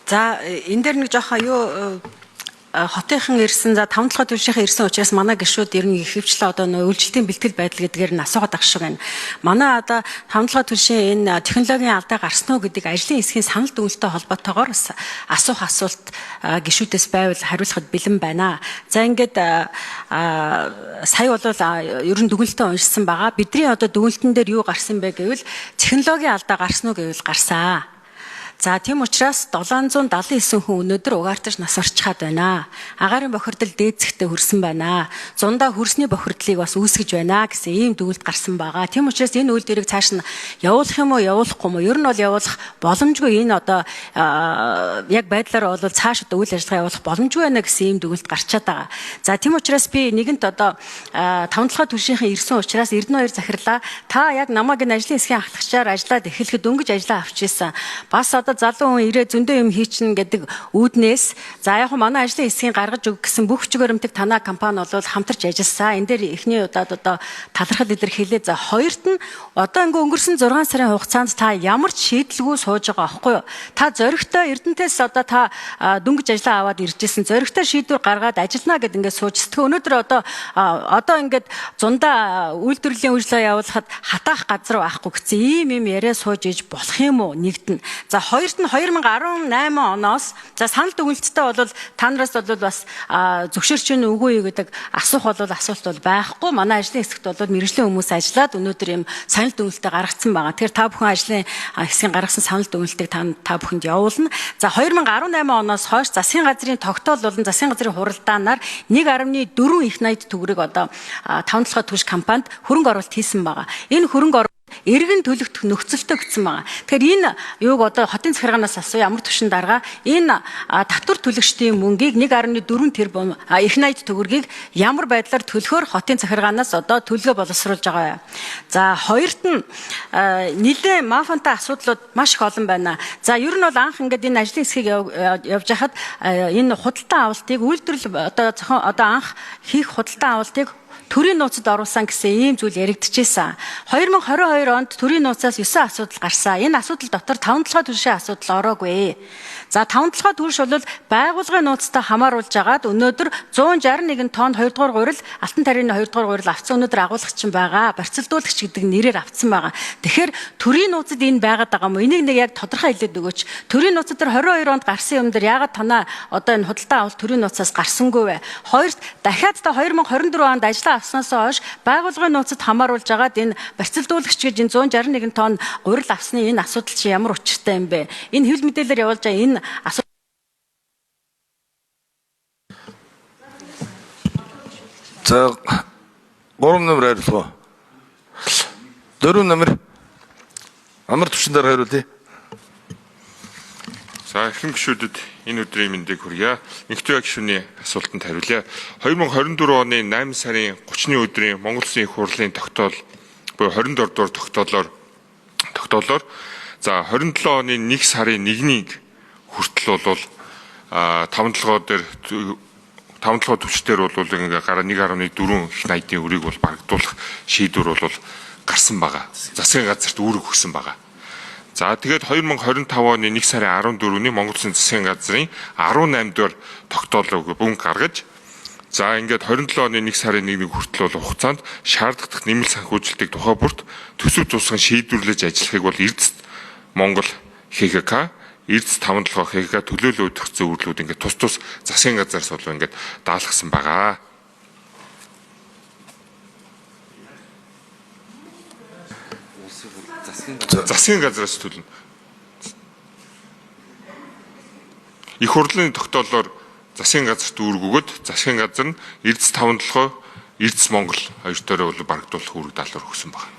За энэ дээр нэг жоохон юу хотынхан ирсэн за 5-7 төлшийнхээ ирсэн учраас манай гишүүд ер нь ихэвчлэн одоо үйлчлэлийн бэлтгэл байдал гэдгээр нь асуугаад ах шиг байна. Манай одоо 5-7 төлшийн энэ технологийн алдаа гарсан уу гэдэг ажлын хэсгийн санал дүгнэлттэй холбоотойгоор бас асуух асуулт гишүүдээс байвал хариулахад бэлэн байна. За ингээд сая бол ер нь дүгнэлтээ уншсан байгаа. Бидний одоо дүгнэлтэн дээр юу гарсан бэ гэвэл технологийн алдаа гарсан уу гэвэл гарсан. За тийм учраас 779 хүн өнөөдөр угаартаж нас орчихад байна. Агаарын бохирдол дээдсэгтээ хүрсэн байна. Зундаа хөрсний бохирдлыг бас үүсгэж байна гэсэн ийм дүгнэлт гарсан байгаа. Тийм учраас энэ үйлдвэрийг цааш нь явуулах юм уу, явуулахгүй юм уу? Ер нь бол явуулах боломжгүй. Энэ одоо яг байдлаар бол цааш одоо үйл ажиллагаа явуулах боломжгүй байна гэсэн ийм дүгнэлт гарчаад байгаа. За тийм учраас би нэгэнт одоо 5-7 төлшийнхээ ирсэн учраас Эрдэнэбаяр захирлаа. Та яг намайг энэ ажлын хэсгийн ахлагчаар ажиллаад эхлэхэд дөнгөж ажиллаа авч ийсэн. Бас одоо залуу хүн ирээ зөндөө юм хийчин гэдэг үүднээс за яг манай ажлын хэсгийн гаргаж өг гэсэн бүх чигээрэмтэг танаа компани бол хамтарч ажилласан. Энэ дээр эхний удаад одоо талархал илэрхийлээ. За хоёрт нь одоо ингээ өнгөрсөн 6 сарын хугацаанд та ямар ч шийдэлгүй сууж байгаа аахгүй юу? Та зөрөгтэй Эрдэнэтээс одоо та дөнгөж ажиллаа аваад ирж исэн. Зөрөгтэй шийдвэр гаргаад ажиллана гэд ингээ сууж. Тэгвэл өнөөдөр одоо ингээд зундаа үйлдвэрлэлийн үйлчлэл явуулахад хатаах газар байхгүй гэсэн ийм яриа сууж иж болох юм уу? Нэгт нь. За хоёрт нь 2018 оноос за санал дүгнэлттэй бол та нараас бол бас зөвшөөрч нь үгүй гэдэг асуух бол асуулт бол байхгүй. Манай ажлын хэсэгт бол мэргэжлийн хүмүүс ажиллаад өнөөдөр юм санал дүгнэлтээ гаргацсан байгаа. Тэгэхээр та бүхэн ажлын хэсгийн гаргасан санал дүгнэлтийг та бүхэнд явуулна. За 2018 оноос хойш засгийн газрын тогтоол болон засгийн газрын хуралдаанаар 1.4 их найд төгрөг одоо 5-7 төлш компанид хөрөнгө оруулалт хийсэн байгаа. Энэ хөрөнгө эргэн төлөгдөх нөхцөлтэй гэсэн байгаа. Тэгэхээр энэ юуг одоо хотын захиргаанаас асуу ямар түвшин дарга энэ татвар төлөгчдийн мөнгийг 1.4 тэрбум их найд төгрөгийг ямар байдлаар төлөхөөр хотын захиргаанаас одоо төлгөө боловсруулж байгаа. За хоёрт нь нэлээд мафантай асуудлууд маш их олон байна. За ер нь бол анх ингээд энэ ажлын хэсгийг явж хахад энэ худалдан авалтыг үйлдвэрлэл одоо анх хийх худалдан авалтыг төрийн нууцад оруулсан гэсэн ийм зүйл яригдчихсэн. 2022 онд төрийн нууцаас 9 асуудал гарсан. Энэ асуудал дотор 5-7 төрлийн асуудал ороогүй. За 5-7 төрш бол байгууллагын нууцтай хамааруулж агаад өнөөдөр 161 тонн 2 дугаар гурил алтан тарины 2 дугаар гурил авцсан өнөөдөр агуулгач чинь байгаа. Барьцалдуулагч гэдэг нэрээр авцсан байгаа. Тэгэхээр төрийн нууцад энэ байгаад байгаа юм уу? Энийг нэг яг тодорхой хэлээд өгөөч. Төрийн нууцад дээр 22 онд гарсан юм дээр ягаад танаа одоо энэ худалдаа авалт төрийн нууцаас гарсангүй вэ? Хоёрт дахиад та 2024 онд ажиллаа авснаас хойш байгууллагын нууцад хамааруулж агаад энэ барьцалдуулагч гэж энэ 161 тонн гурил авсны энэ асуудал чи ямар учиртай юм бэ? Энэ хэвлэл мэдээлэлээр явуулж байгаа энэ За 3 номер хариулах. 4 номер амар төвчнээр хариулъя. За ихэнх гишүүдэд энэ өдрийн мэндийг хүргье. Нэгдүгээр гишүүний асуултанд хариулъя. 2024 оны 8 сарын 30-ны өдрийн Монгол Улсын их хурлын тогтоол буюу 24 дугаар тогтоолоор за 27 оны 1 сарын 1-ний хүртэл бол 5-7 төвчдөр бол ингээ гараа 1.4 их найдын өрийг бол багтуулах шийдвэр бол гарсан байгаа. Засгийн газарт үүрэг өгсөн байгаа. За тэгээд 2025 оны 1 сарын 14-ний Монгол Улсын засгийн газрын 18 дугаар тогтоолыг бүгд гаргаж за ингээд 27 оны 1 сарын 1-ний хүртэл бол хугацаанд шаардлагатай нэмэлт санхүүжилтийг тухай бүрт төсөв тусган шийдвэрлэж ажиллахыг бол Эрдэст Монгол ХКК Эрдэс 5-7 ХКК төлөөлөл өгөх зөвлөлүүд ингээд тус засгийн газраас бол ингээд даалгасан байгаа. Засгийн газраас төлнө. Их хурлын тогтоолоор засгийн газарт үүрэг өгöd засгийн газар нь Эрдэс 5-7 Эрдэс Монгол хоёр төрөө бол багтуулах үүрэг даалгавар өгсөн байна.